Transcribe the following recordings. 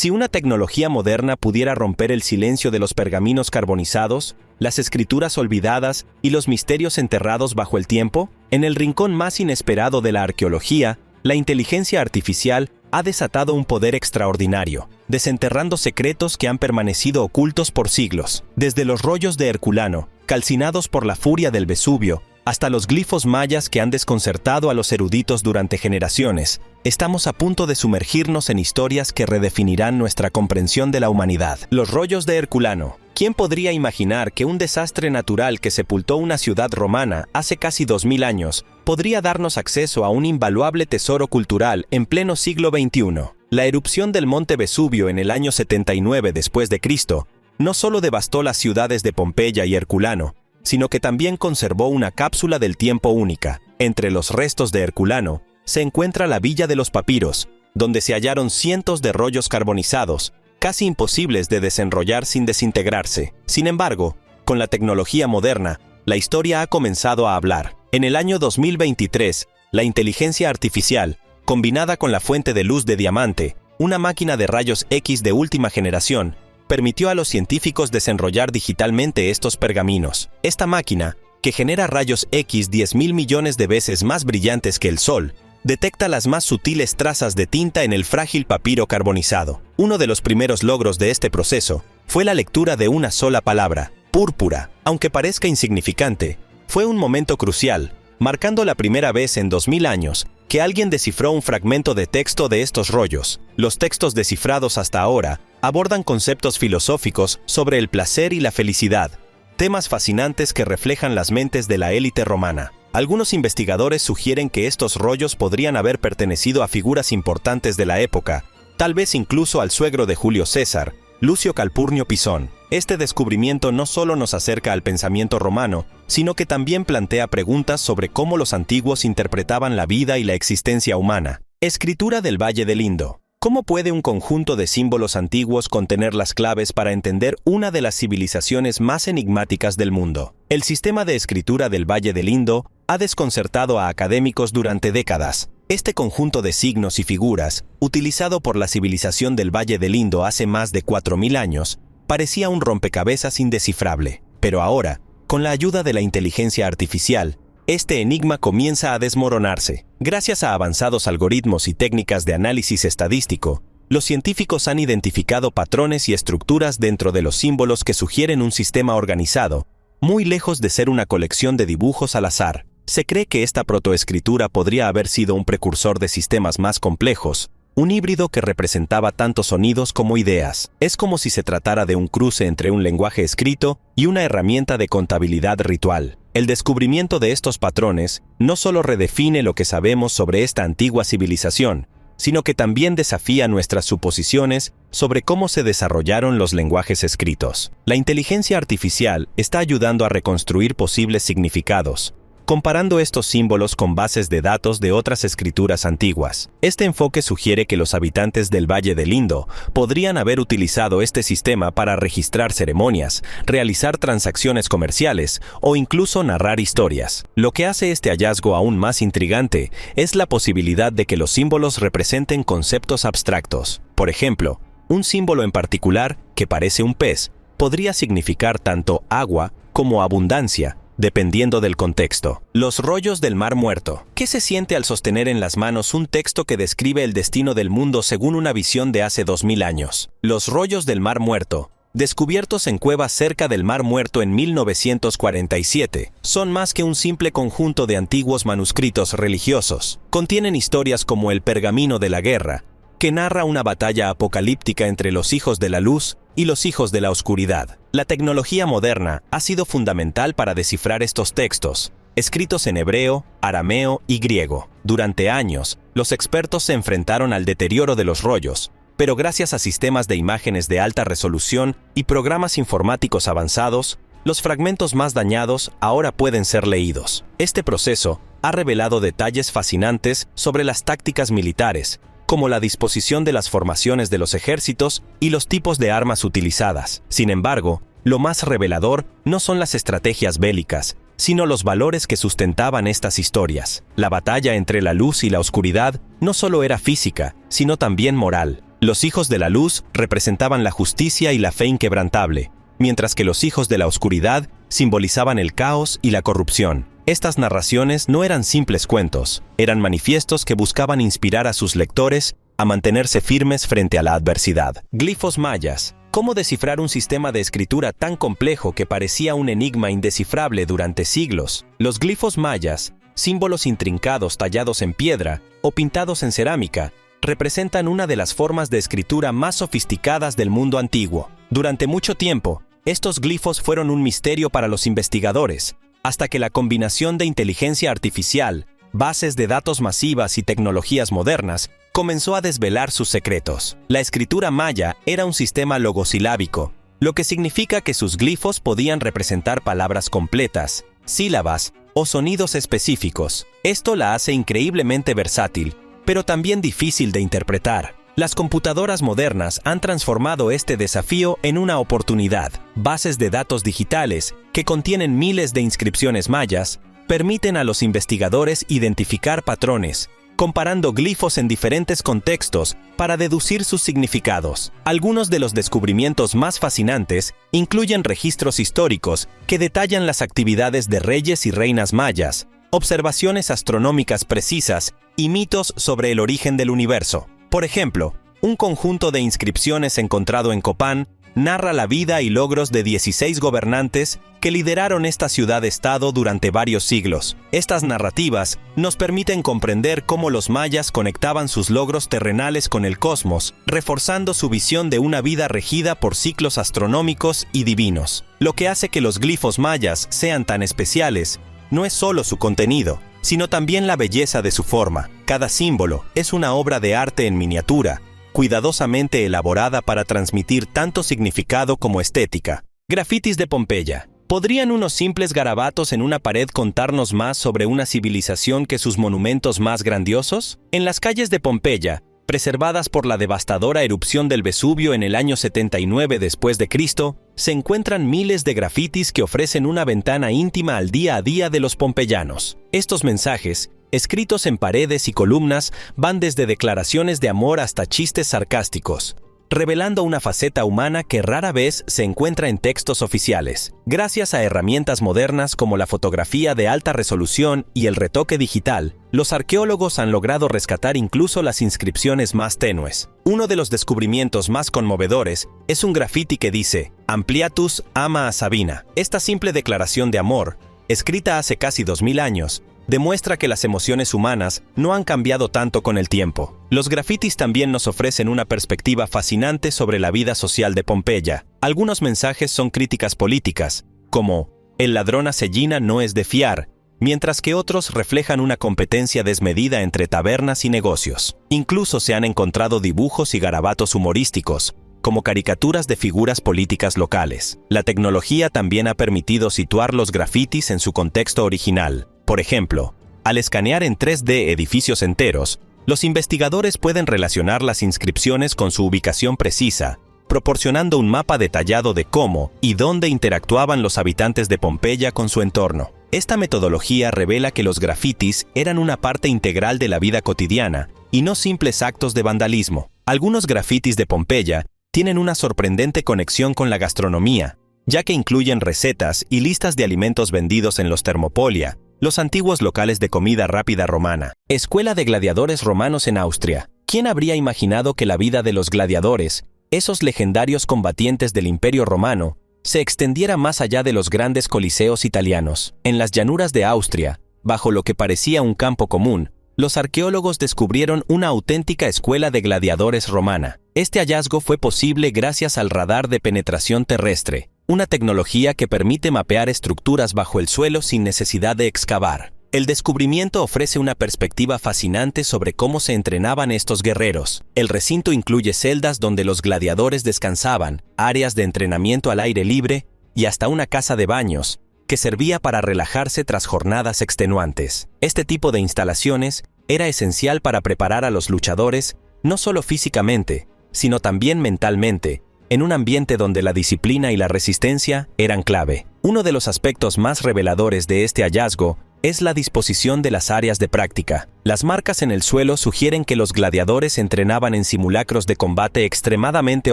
Si una tecnología moderna pudiera romper el silencio de los pergaminos carbonizados, las escrituras olvidadas y los misterios enterrados bajo el tiempo, en el rincón más inesperado de la arqueología, la inteligencia artificial ha desatado un poder extraordinario, desenterrando secretos que han permanecido ocultos por siglos. Desde los rollos de Herculano, calcinados por la furia del Vesubio, hasta los glifos mayas que han desconcertado a los eruditos durante generaciones, estamos a punto de sumergirnos en historias que redefinirán nuestra comprensión de la humanidad. Los rollos de Herculano. ¿Quién podría imaginar que un desastre natural que sepultó una ciudad romana hace casi 2000 años podría darnos acceso a un invaluable tesoro cultural en pleno siglo XXI? La erupción del monte Vesubio en el año 79 después de Cristo no solo devastó las ciudades de Pompeya y Herculano, sino que también conservó una cápsula del tiempo única. Entre los restos de Herculano se encuentra la Villa de los Papiros, donde se hallaron cientos de rollos carbonizados, casi imposibles de desenrollar sin desintegrarse. Sin embargo, con la tecnología moderna, la historia ha comenzado a hablar. En el año 2023, la inteligencia artificial, combinada con la fuente de luz de diamante, una máquina de rayos X de última generación, permitió a los científicos desenrollar digitalmente estos pergaminos. Esta máquina, que genera rayos X 10.000 millones de veces más brillantes que el Sol, detecta las más sutiles trazas de tinta en el frágil papiro carbonizado. Uno de los primeros logros de este proceso fue la lectura de una sola palabra, púrpura. Aunque parezca insignificante, fue un momento crucial, marcando la primera vez en 2000 años que alguien descifró un fragmento de texto de estos rollos. Los textos descifrados hasta ahora abordan conceptos filosóficos sobre el placer y la felicidad, temas fascinantes que reflejan las mentes de la élite romana. Algunos investigadores sugieren que estos rollos podrían haber pertenecido a figuras importantes de la época, tal vez incluso al suegro de Julio César, Lucio Calpurnio Pisón. Este descubrimiento no solo nos acerca al pensamiento romano, sino que también plantea preguntas sobre cómo los antiguos interpretaban la vida y la existencia humana. Escritura del Valle del Indo. ¿Cómo puede un conjunto de símbolos antiguos contener las claves para entender una de las civilizaciones más enigmáticas del mundo? El sistema de escritura del Valle del Indo ha desconcertado a académicos durante décadas. Este conjunto de signos y figuras, utilizado por la civilización del Valle del Indo hace más de 4000 años, parecía un rompecabezas indescifrable. Pero ahora, con la ayuda de la inteligencia artificial, este enigma comienza a desmoronarse. Gracias a avanzados algoritmos y técnicas de análisis estadístico, los científicos han identificado patrones y estructuras dentro de los símbolos que sugieren un sistema organizado, muy lejos de ser una colección de dibujos al azar. Se cree que esta protoescritura podría haber sido un precursor de sistemas más complejos, un híbrido que representaba tanto sonidos como ideas. Es como si se tratara de un cruce entre un lenguaje escrito y una herramienta de contabilidad ritual. El descubrimiento de estos patrones no solo redefine lo que sabemos sobre esta antigua civilización, sino que también desafía nuestras suposiciones sobre cómo se desarrollaron los lenguajes escritos. La inteligencia artificial está ayudando a reconstruir posibles significados, comparando estos símbolos con bases de datos de otras escrituras antiguas. Este enfoque sugiere que los habitantes del Valle del Indo podrían haber utilizado este sistema para registrar ceremonias, realizar transacciones comerciales o incluso narrar historias. Lo que hace este hallazgo aún más intrigante es la posibilidad de que los símbolos representen conceptos abstractos. Por ejemplo, un símbolo en particular, que parece un pez, podría significar tanto agua como abundancia, dependiendo del contexto. Los rollos del Mar Muerto. ¿Qué se siente al sostener en las manos un texto que describe el destino del mundo según una visión de hace 2000 años? Los rollos del Mar Muerto, descubiertos en cuevas cerca del Mar Muerto en 1947, son más que un simple conjunto de antiguos manuscritos religiosos. Contienen historias como el Pergamino de la Guerra, que narra una batalla apocalíptica entre los hijos de la luz y los hijos de la oscuridad. La tecnología moderna ha sido fundamental para descifrar estos textos, escritos en hebreo, arameo y griego. Durante años, los expertos se enfrentaron al deterioro de los rollos, pero gracias a sistemas de imágenes de alta resolución y programas informáticos avanzados, los fragmentos más dañados ahora pueden ser leídos. Este proceso ha revelado detalles fascinantes sobre las tácticas militares, como la disposición de las formaciones de los ejércitos y los tipos de armas utilizadas. Sin embargo, lo más revelador no son las estrategias bélicas, sino los valores que sustentaban estas historias. La batalla entre la luz y la oscuridad no solo era física, sino también moral. Los hijos de la luz representaban la justicia y la fe inquebrantable, mientras que los hijos de la oscuridad simbolizaban el caos y la corrupción. Estas narraciones no eran simples cuentos, eran manifiestos que buscaban inspirar a sus lectores a mantenerse firmes frente a la adversidad. Glifos mayas. ¿Cómo descifrar un sistema de escritura tan complejo que parecía un enigma indescifrable durante siglos? Los glifos mayas, símbolos intrincados tallados en piedra o pintados en cerámica, representan una de las formas de escritura más sofisticadas del mundo antiguo. Durante mucho tiempo, estos glifos fueron un misterio para los investigadores, hasta que la combinación de inteligencia artificial, bases de datos masivas y tecnologías modernas comenzó a desvelar sus secretos. La escritura maya era un sistema logosilábico, lo que significa que sus glifos podían representar palabras completas, sílabas o sonidos específicos. Esto la hace increíblemente versátil, pero también difícil de interpretar. Las computadoras modernas han transformado este desafío en una oportunidad. Bases de datos digitales, que contienen miles de inscripciones mayas, permiten a los investigadores identificar patrones, comparando glifos en diferentes contextos para deducir sus significados. Algunos de los descubrimientos más fascinantes incluyen registros históricos que detallan las actividades de reyes y reinas mayas, observaciones astronómicas precisas y mitos sobre el origen del universo. Por ejemplo, un conjunto de inscripciones encontrado en Copán narra la vida y logros de 16 gobernantes que lideraron esta ciudad-estado durante varios siglos. Estas narrativas nos permiten comprender cómo los mayas conectaban sus logros terrenales con el cosmos, reforzando su visión de una vida regida por ciclos astronómicos y divinos. Lo que hace que los glifos mayas sean tan especiales no es solo su contenido, sino también la belleza de su forma. Cada símbolo es una obra de arte en miniatura, cuidadosamente elaborada para transmitir tanto significado como estética. Grafitis de Pompeya. ¿Podrían unos simples garabatos en una pared contarnos más sobre una civilización que sus monumentos más grandiosos? En las calles de Pompeya, preservadas por la devastadora erupción del Vesubio en el año 79 después de Cristo, se encuentran miles de grafitis que ofrecen una ventana íntima al día a día de los pompeyanos. Estos mensajes, escritos en paredes y columnas, van desde declaraciones de amor hasta chistes sarcásticos, revelando una faceta humana que rara vez se encuentra en textos oficiales. Gracias a herramientas modernas como la fotografía de alta resolución y el retoque digital, los arqueólogos han logrado rescatar incluso las inscripciones más tenues. Uno de los descubrimientos más conmovedores es un grafiti que dice: Ampliatus ama a Sabina. Esta simple declaración de amor, escrita hace casi 2000 años, demuestra que las emociones humanas no han cambiado tanto con el tiempo. Los grafitis también nos ofrecen una perspectiva fascinante sobre la vida social de Pompeya. Algunos mensajes son críticas políticas, como «El ladrón acellina no es de fiar», mientras que otros reflejan una competencia desmedida entre tabernas y negocios. Incluso se han encontrado dibujos y garabatos humorísticos, como caricaturas de figuras políticas locales. La tecnología también ha permitido situar los grafitis en su contexto original. Por ejemplo, al escanear en 3D edificios enteros, los investigadores pueden relacionar las inscripciones con su ubicación precisa, proporcionando un mapa detallado de cómo y dónde interactuaban los habitantes de Pompeya con su entorno. Esta metodología revela que los grafitis eran una parte integral de la vida cotidiana y no simples actos de vandalismo. Algunos grafitis de Pompeya tienen una sorprendente conexión con la gastronomía, ya que incluyen recetas y listas de alimentos vendidos en los Thermopolia, los antiguos locales de comida rápida romana. Escuela de gladiadores romanos en Austria. ¿Quién habría imaginado que la vida de los gladiadores, esos legendarios combatientes del Imperio Romano, se extendiera más allá de los grandes coliseos italianos? En las llanuras de Austria, bajo lo que parecía un campo común, los arqueólogos descubrieron una auténtica escuela de gladiadores romana. Este hallazgo fue posible gracias al radar de penetración terrestre, una tecnología que permite mapear estructuras bajo el suelo sin necesidad de excavar. El descubrimiento ofrece una perspectiva fascinante sobre cómo se entrenaban estos guerreros. El recinto incluye celdas donde los gladiadores descansaban, áreas de entrenamiento al aire libre y hasta una casa de baños, que servía para relajarse tras jornadas extenuantes. Este tipo de instalaciones era esencial para preparar a los luchadores, no solo físicamente, sino también mentalmente, en un ambiente donde la disciplina y la resistencia eran clave. Uno de los aspectos más reveladores de este hallazgo es la disposición de las áreas de práctica. Las marcas en el suelo sugieren que los gladiadores entrenaban en simulacros de combate extremadamente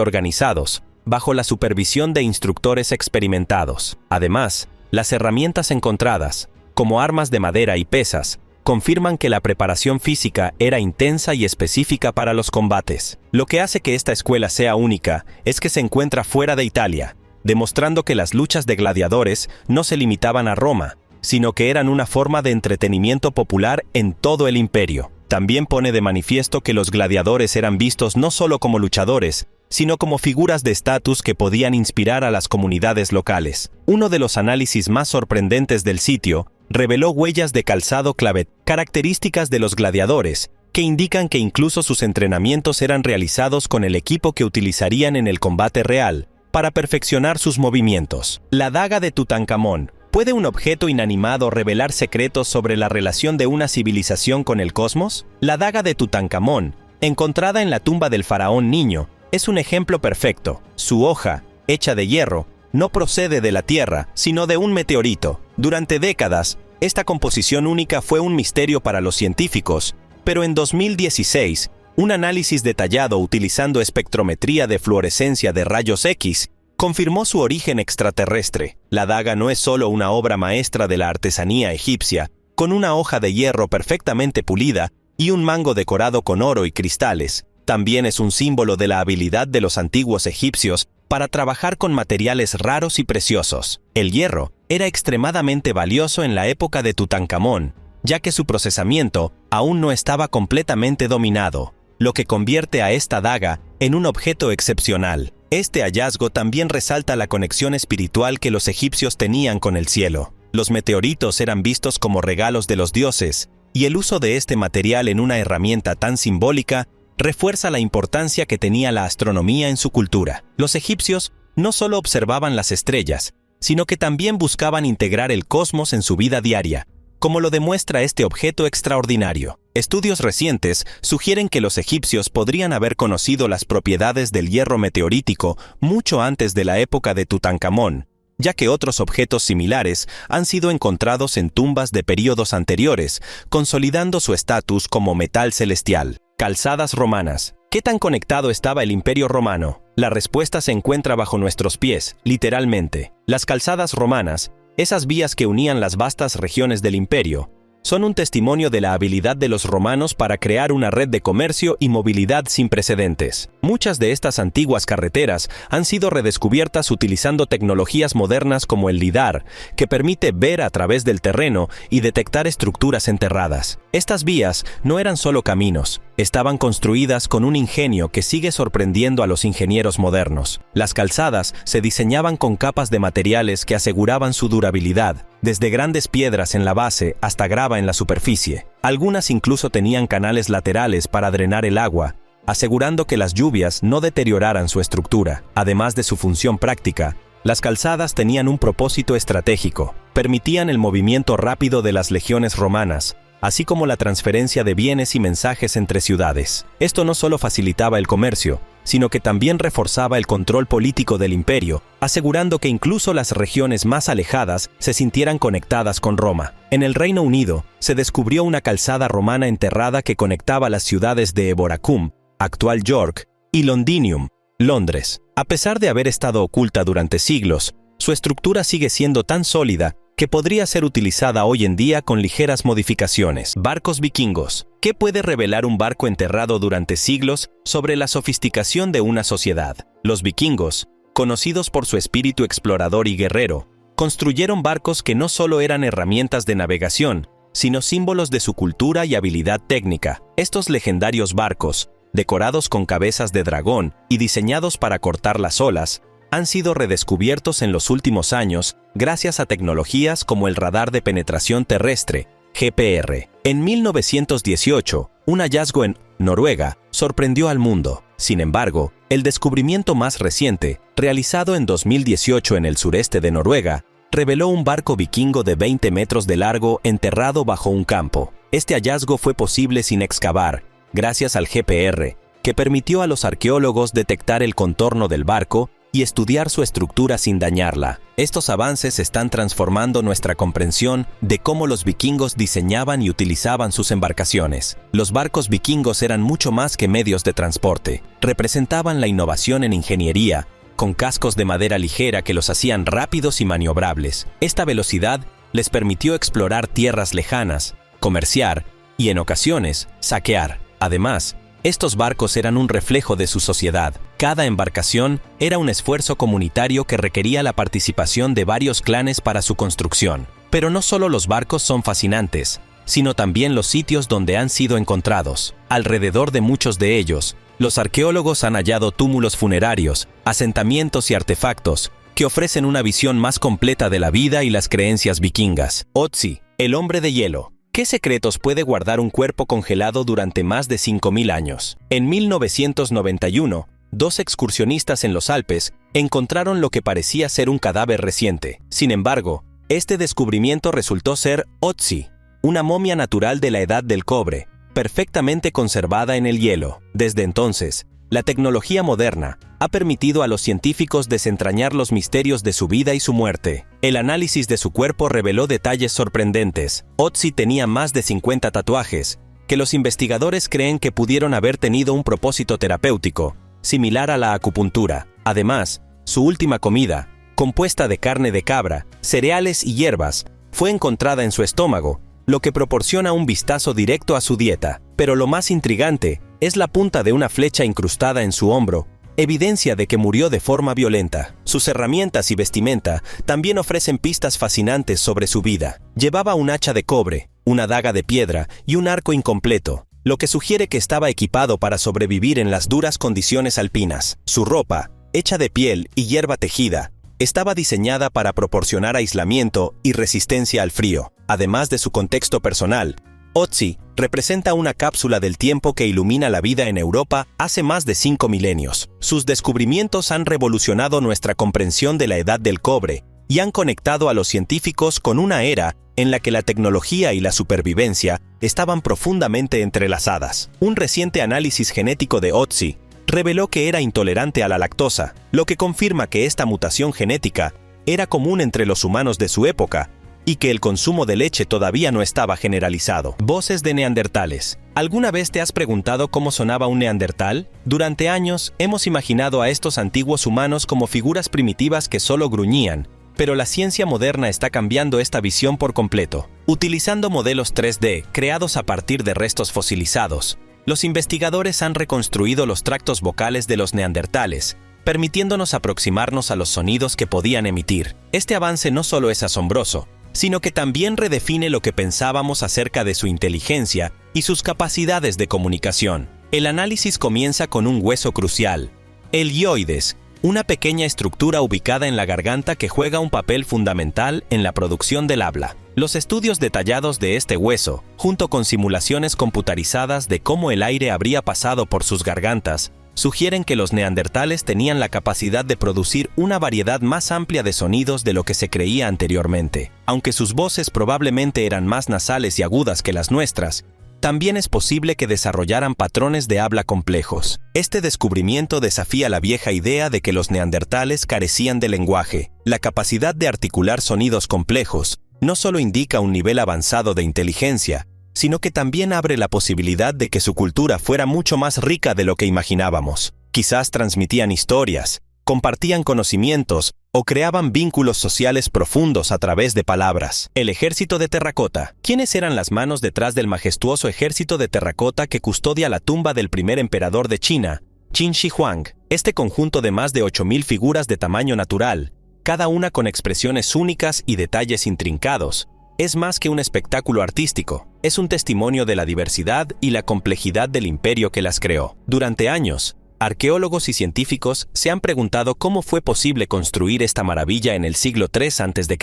organizados, bajo la supervisión de instructores experimentados. Además, las herramientas encontradas, como armas de madera y pesas, confirman que la preparación física era intensa y específica para los combates. Lo que hace que esta escuela sea única es que se encuentra fuera de Italia, demostrando que las luchas de gladiadores no se limitaban a Roma, sino que eran una forma de entretenimiento popular en todo el imperio. También pone de manifiesto que los gladiadores eran vistos no solo como luchadores, sino como figuras de estatus que podían inspirar a las comunidades locales. Uno de los análisis más sorprendentes del sitio reveló huellas de calzado clavet, características de los gladiadores, que indican que incluso sus entrenamientos eran realizados con el equipo que utilizarían en el combate real, para perfeccionar sus movimientos. La daga de Tutankamón. ¿Puede un objeto inanimado revelar secretos sobre la relación de una civilización con el cosmos? La daga de Tutankamón, encontrada en la tumba del faraón niño, es un ejemplo perfecto. Su hoja, hecha de hierro, no procede de la Tierra, sino de un meteorito. Durante décadas, esta composición única fue un misterio para los científicos, pero en 2016, un análisis detallado utilizando espectrometría de fluorescencia de rayos X confirmó su origen extraterrestre. La daga no es solo una obra maestra de la artesanía egipcia, con una hoja de hierro perfectamente pulida y un mango decorado con oro y cristales. También es un símbolo de la habilidad de los antiguos egipcios para trabajar con materiales raros y preciosos. El hierro era extremadamente valioso en la época de Tutankamón, ya que su procesamiento aún no estaba completamente dominado, lo que convierte a esta daga en un objeto excepcional. Este hallazgo también resalta la conexión espiritual que los egipcios tenían con el cielo. Los meteoritos eran vistos como regalos de los dioses, y el uso de este material en una herramienta tan simbólica refuerza la importancia que tenía la astronomía en su cultura. Los egipcios no solo observaban las estrellas, sino que también buscaban integrar el cosmos en su vida diaria, como lo demuestra este objeto extraordinario. Estudios recientes sugieren que los egipcios podrían haber conocido las propiedades del hierro meteorítico mucho antes de la época de Tutankamón, ya que otros objetos similares han sido encontrados en tumbas de períodos anteriores, consolidando su estatus como metal celestial. Calzadas romanas. ¿Qué tan conectado estaba el Imperio Romano? La respuesta se encuentra bajo nuestros pies, literalmente. Las calzadas romanas, esas vías que unían las vastas regiones del imperio, son un testimonio de la habilidad de los romanos para crear una red de comercio y movilidad sin precedentes. Muchas de estas antiguas carreteras han sido redescubiertas utilizando tecnologías modernas como el lidar, que permite ver a través del terreno y detectar estructuras enterradas. Estas vías no eran solo caminos, estaban construidas con un ingenio que sigue sorprendiendo a los ingenieros modernos. Las calzadas se diseñaban con capas de materiales que aseguraban su durabilidad, desde grandes piedras en la base hasta grava en la superficie. Algunas incluso tenían canales laterales para drenar el agua, asegurando que las lluvias no deterioraran su estructura. Además de su función práctica, las calzadas tenían un propósito estratégico. Permitían el movimiento rápido de las legiones romanas, así como la transferencia de bienes y mensajes entre ciudades. Esto no solo facilitaba el comercio, sino que también reforzaba el control político del imperio, asegurando que incluso las regiones más alejadas se sintieran conectadas con Roma. En el Reino Unido, se descubrió una calzada romana enterrada que conectaba las ciudades de Eboracum, actual York, y Londinium, Londres. A pesar de haber estado oculta durante siglos, su estructura sigue siendo tan sólida que podría ser utilizada hoy en día con ligeras modificaciones. Barcos vikingos. ¿Qué puede revelar un barco enterrado durante siglos sobre la sofisticación de una sociedad? Los vikingos, conocidos por su espíritu explorador y guerrero, construyeron barcos que no solo eran herramientas de navegación, sino símbolos de su cultura y habilidad técnica. Estos legendarios barcos, decorados con cabezas de dragón y diseñados para cortar las olas, han sido redescubiertos en los últimos años gracias a tecnologías como el radar de penetración terrestre, GPR. En 1918, un hallazgo en Noruega sorprendió al mundo. Sin embargo, el descubrimiento más reciente, realizado en 2018 en el sureste de Noruega, reveló un barco vikingo de 20 metros de largo enterrado bajo un campo. Este hallazgo fue posible sin excavar, gracias al GPR, que permitió a los arqueólogos detectar el contorno del barco y estudiar su estructura sin dañarla. Estos avances están transformando nuestra comprensión de cómo los vikingos diseñaban y utilizaban sus embarcaciones. Los barcos vikingos eran mucho más que medios de transporte. Representaban la innovación en ingeniería, con cascos de madera ligera que los hacían rápidos y maniobrables. Esta velocidad les permitió explorar tierras lejanas, comerciar y, en ocasiones, saquear. Además, estos barcos eran un reflejo de su sociedad. Cada embarcación era un esfuerzo comunitario que requería la participación de varios clanes para su construcción. Pero no solo los barcos son fascinantes, sino también los sitios donde han sido encontrados. Alrededor de muchos de ellos, los arqueólogos han hallado túmulos funerarios, asentamientos y artefactos que ofrecen una visión más completa de la vida y las creencias vikingas. Otzi, el hombre de hielo. ¿Qué secretos puede guardar un cuerpo congelado durante más de 5.000 años? En 1991, dos excursionistas en los Alpes encontraron lo que parecía ser un cadáver reciente. Sin embargo, este descubrimiento resultó ser Otzi, una momia natural de la Edad del Cobre, perfectamente conservada en el hielo. Desde entonces, la tecnología moderna ha permitido a los científicos desentrañar los misterios de su vida y su muerte. El análisis de su cuerpo reveló detalles sorprendentes. Otzi tenía más de 50 tatuajes, que los investigadores creen que pudieron haber tenido un propósito terapéutico, similar a la acupuntura. Además, su última comida, compuesta de carne de cabra, cereales y hierbas, fue encontrada en su estómago, lo que proporciona un vistazo directo a su dieta. Pero lo más intrigante es la punta de una flecha incrustada en su hombro, evidencia de que murió de forma violenta. Sus herramientas y vestimenta también ofrecen pistas fascinantes sobre su vida. Llevaba un hacha de cobre, una daga de piedra y un arco incompleto, lo que sugiere que estaba equipado para sobrevivir en las duras condiciones alpinas. Su ropa, hecha de piel y hierba tejida, estaba diseñada para proporcionar aislamiento y resistencia al frío. Además de su contexto personal, Otzi representa una cápsula del tiempo que ilumina la vida en Europa hace más de 5 milenios. Sus descubrimientos han revolucionado nuestra comprensión de la Edad del Cobre y han conectado a los científicos con una era en la que la tecnología y la supervivencia estaban profundamente entrelazadas. Un reciente análisis genético de Otzi reveló que era intolerante a la lactosa, lo que confirma que esta mutación genética era común entre los humanos de su época y que el consumo de leche todavía no estaba generalizado. Voces de neandertales. ¿Alguna vez te has preguntado cómo sonaba un neandertal? Durante años hemos imaginado a estos antiguos humanos como figuras primitivas que solo gruñían, pero la ciencia moderna está cambiando esta visión por completo. Utilizando modelos 3D creados a partir de restos fosilizados, los investigadores han reconstruido los tractos vocales de los neandertales, permitiéndonos aproximarnos a los sonidos que podían emitir. Este avance no solo es asombroso, sino que también redefine lo que pensábamos acerca de su inteligencia y sus capacidades de comunicación. El análisis comienza con un hueso crucial, el hioides, una pequeña estructura ubicada en la garganta que juega un papel fundamental en la producción del habla. Los estudios detallados de este hueso, junto con simulaciones computarizadas de cómo el aire habría pasado por sus gargantas, sugieren que los neandertales tenían la capacidad de producir una variedad más amplia de sonidos de lo que se creía anteriormente. Aunque sus voces probablemente eran más nasales y agudas que las nuestras, también es posible que desarrollaran patrones de habla complejos. Este descubrimiento desafía la vieja idea de que los neandertales carecían de lenguaje. La capacidad de articular sonidos complejos no solo indica un nivel avanzado de inteligencia, sino que también abre la posibilidad de que su cultura fuera mucho más rica de lo que imaginábamos. Quizás transmitían historias, compartían conocimientos o creaban vínculos sociales profundos a través de palabras. El ejército de terracota. ¿Quiénes eran las manos detrás del majestuoso ejército de terracota que custodia la tumba del primer emperador de China, Qin Shi Huang? Este conjunto de más de 8.000 figuras de tamaño natural, cada una con expresiones únicas y detalles intrincados, es más que un espectáculo artístico, es un testimonio de la diversidad y la complejidad del imperio que las creó. Durante años, arqueólogos y científicos se han preguntado cómo fue posible construir esta maravilla en el siglo III a.C.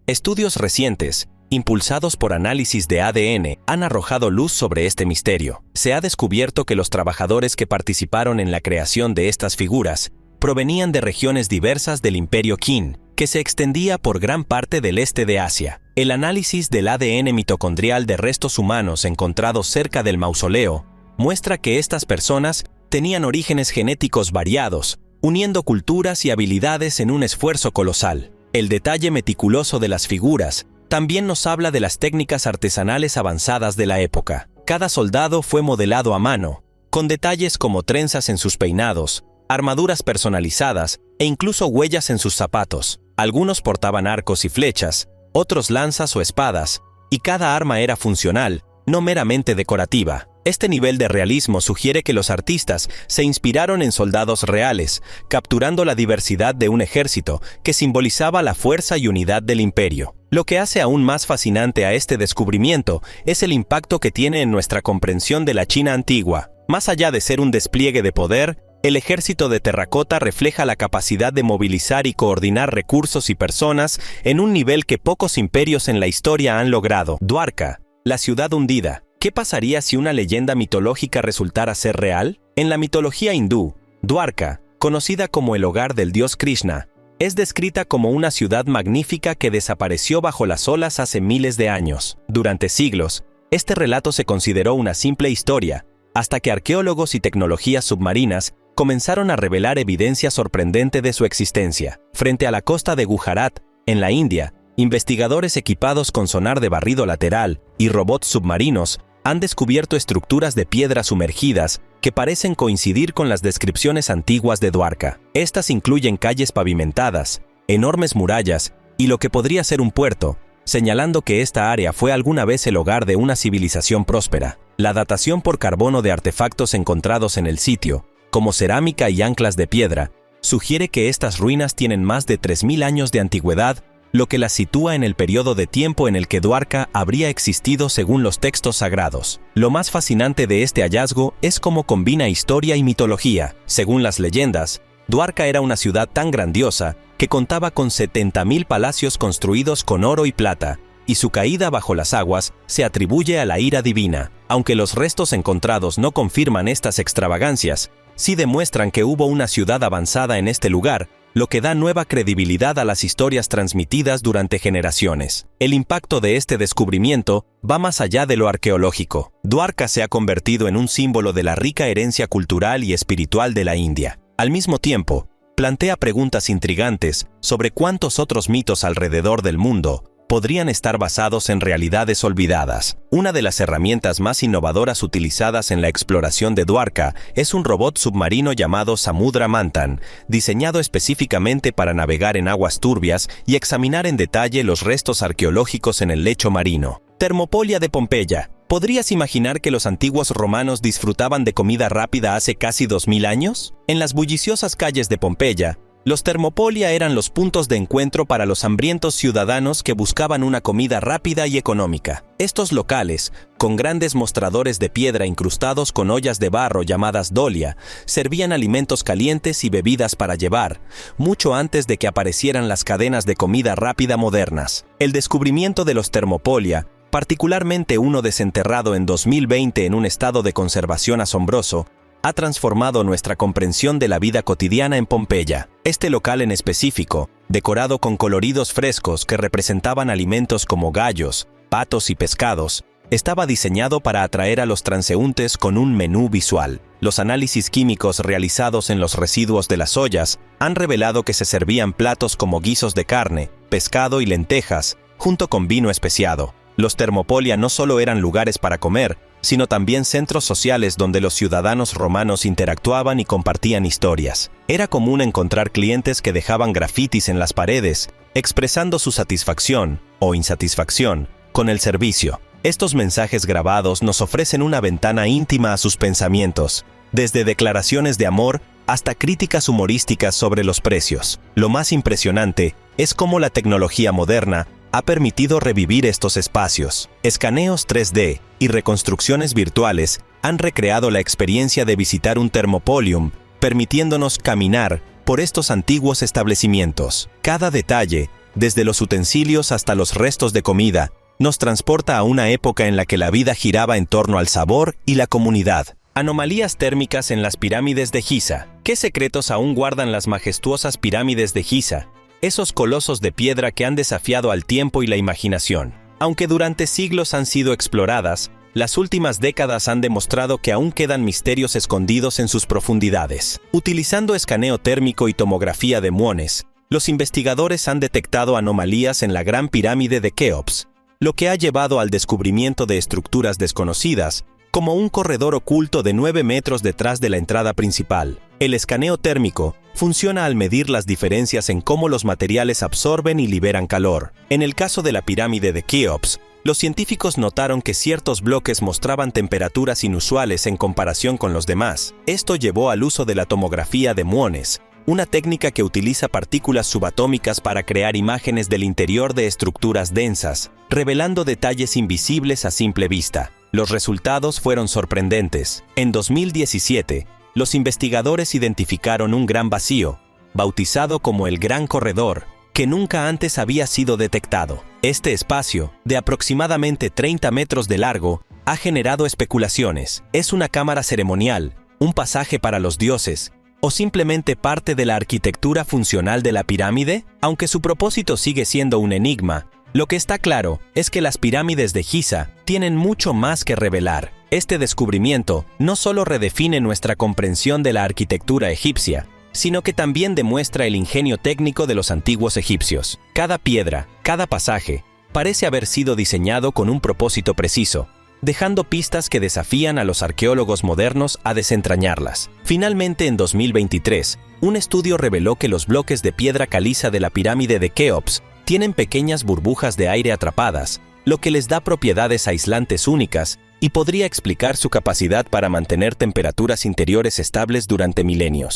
Estudios recientes, impulsados por análisis de ADN, han arrojado luz sobre este misterio. Se ha descubierto que los trabajadores que participaron en la creación de estas figuras provenían de regiones diversas del imperio Qin, que se extendía por gran parte del este de Asia. El análisis del ADN mitocondrial de restos humanos encontrados cerca del mausoleo muestra que estas personas tenían orígenes genéticos variados, uniendo culturas y habilidades en un esfuerzo colosal. El detalle meticuloso de las figuras también nos habla de las técnicas artesanales avanzadas de la época. Cada soldado fue modelado a mano, con detalles como trenzas en sus peinados, armaduras personalizadas e incluso huellas en sus zapatos. Algunos portaban arcos y flechas, otros lanzas o espadas, y cada arma era funcional, no meramente decorativa. Este nivel de realismo sugiere que los artistas se inspiraron en soldados reales, capturando la diversidad de un ejército que simbolizaba la fuerza y unidad del imperio. Lo que hace aún más fascinante a este descubrimiento es el impacto que tiene en nuestra comprensión de la China antigua. Más allá de ser un despliegue de poder, el ejército de terracota refleja la capacidad de movilizar y coordinar recursos y personas en un nivel que pocos imperios en la historia han logrado. Dwarka, la ciudad hundida. ¿Qué pasaría si una leyenda mitológica resultara ser real? En la mitología hindú, Dwarka, conocida como el hogar del dios Krishna, es descrita como una ciudad magnífica que desapareció bajo las olas hace miles de años. Durante siglos, este relato se consideró una simple historia, hasta que arqueólogos y tecnologías submarinas comenzaron a revelar evidencia sorprendente de su existencia. Frente a la costa de Gujarat, en la India, investigadores equipados con sonar de barrido lateral y robots submarinos han descubierto estructuras de piedra sumergidas que parecen coincidir con las descripciones antiguas de Dwarka. Estas incluyen calles pavimentadas, enormes murallas y lo que podría ser un puerto, señalando que esta área fue alguna vez el hogar de una civilización próspera. La datación por carbono de artefactos encontrados en el sitio, como cerámica y anclas de piedra, sugiere que estas ruinas tienen más de 3000 años de antigüedad, lo que las sitúa en el periodo de tiempo en el que Dwarka habría existido según los textos sagrados. Lo más fascinante de este hallazgo es cómo combina historia y mitología. Según las leyendas, Dwarka era una ciudad tan grandiosa que contaba con 70.000 palacios construidos con oro y plata, y su caída bajo las aguas se atribuye a la ira divina. Aunque los restos encontrados no confirman estas extravagancias, sí demuestran que hubo una ciudad avanzada en este lugar, lo que da nueva credibilidad a las historias transmitidas durante generaciones. El impacto de este descubrimiento va más allá de lo arqueológico. Dwarka se ha convertido en un símbolo de la rica herencia cultural y espiritual de la India. Al mismo tiempo, plantea preguntas intrigantes sobre cuántos otros mitos alrededor del mundo podrían estar basados en realidades olvidadas. Una de las herramientas más innovadoras utilizadas en la exploración de Dwarka es un robot submarino llamado Samudra Manthan, diseñado específicamente para navegar en aguas turbias y examinar en detalle los restos arqueológicos en el lecho marino. Termopolia de Pompeya. ¿Podrías imaginar que los antiguos romanos disfrutaban de comida rápida hace casi 2000 años? En las bulliciosas calles de Pompeya, los Termopolia eran los puntos de encuentro para los hambrientos ciudadanos que buscaban una comida rápida y económica. Estos locales, con grandes mostradores de piedra incrustados con ollas de barro llamadas dolia, servían alimentos calientes y bebidas para llevar, mucho antes de que aparecieran las cadenas de comida rápida modernas. El descubrimiento de los Termopolia, particularmente uno desenterrado en 2020 en un estado de conservación asombroso, ha transformado nuestra comprensión de la vida cotidiana en Pompeya. Este local en específico, decorado con coloridos frescos que representaban alimentos como gallos, patos y pescados, estaba diseñado para atraer a los transeúntes con un menú visual. Los análisis químicos realizados en los residuos de las ollas han revelado que se servían platos como guisos de carne, pescado y lentejas, junto con vino especiado. Los Termopolia no solo eran lugares para comer, sino también centros sociales donde los ciudadanos romanos interactuaban y compartían historias. Era común encontrar clientes que dejaban grafitis en las paredes, expresando su satisfacción o insatisfacción con el servicio. Estos mensajes grabados nos ofrecen una ventana íntima a sus pensamientos, desde declaraciones de amor hasta críticas humorísticas sobre los precios. Lo más impresionante es cómo la tecnología moderna ha permitido revivir estos espacios. Escaneos 3D y reconstrucciones virtuales han recreado la experiencia de visitar un Termopolium, permitiéndonos caminar por estos antiguos establecimientos. Cada detalle, desde los utensilios hasta los restos de comida, nos transporta a una época en la que la vida giraba en torno al sabor y la comunidad. Anomalías térmicas en las pirámides de Giza. ¿Qué secretos aún guardan las majestuosas pirámides de Giza? Esos colosos de piedra que han desafiado al tiempo y la imaginación. Aunque durante siglos han sido exploradas, las últimas décadas han demostrado que aún quedan misterios escondidos en sus profundidades. Utilizando escaneo térmico y tomografía de muones, los investigadores han detectado anomalías en la Gran Pirámide de Keops, lo que ha llevado al descubrimiento de estructuras desconocidas, como un corredor oculto de 9 metros detrás de la entrada principal. El escaneo térmico funciona al medir las diferencias en cómo los materiales absorben y liberan calor. En el caso de la pirámide de Keops, los científicos notaron que ciertos bloques mostraban temperaturas inusuales en comparación con los demás. Esto llevó al uso de la tomografía de muones, una técnica que utiliza partículas subatómicas para crear imágenes del interior de estructuras densas, revelando detalles invisibles a simple vista. Los resultados fueron sorprendentes. En 2017, los investigadores identificaron un gran vacío, bautizado como el Gran Corredor, que nunca antes había sido detectado. Este espacio, de aproximadamente 30 metros de largo, ha generado especulaciones. ¿Es una cámara ceremonial, un pasaje para los dioses, o simplemente parte de la arquitectura funcional de la pirámide? Aunque su propósito sigue siendo un enigma, lo que está claro es que las pirámides de Giza tienen mucho más que revelar. Este descubrimiento no solo redefine nuestra comprensión de la arquitectura egipcia, sino que también demuestra el ingenio técnico de los antiguos egipcios. Cada piedra, cada pasaje, parece haber sido diseñado con un propósito preciso, dejando pistas que desafían a los arqueólogos modernos a desentrañarlas. Finalmente, en 2023, un estudio reveló que los bloques de piedra caliza de la pirámide de Keops tienen pequeñas burbujas de aire atrapadas, lo que les da propiedades aislantes únicas y podría explicar su capacidad para mantener temperaturas interiores estables durante milenios.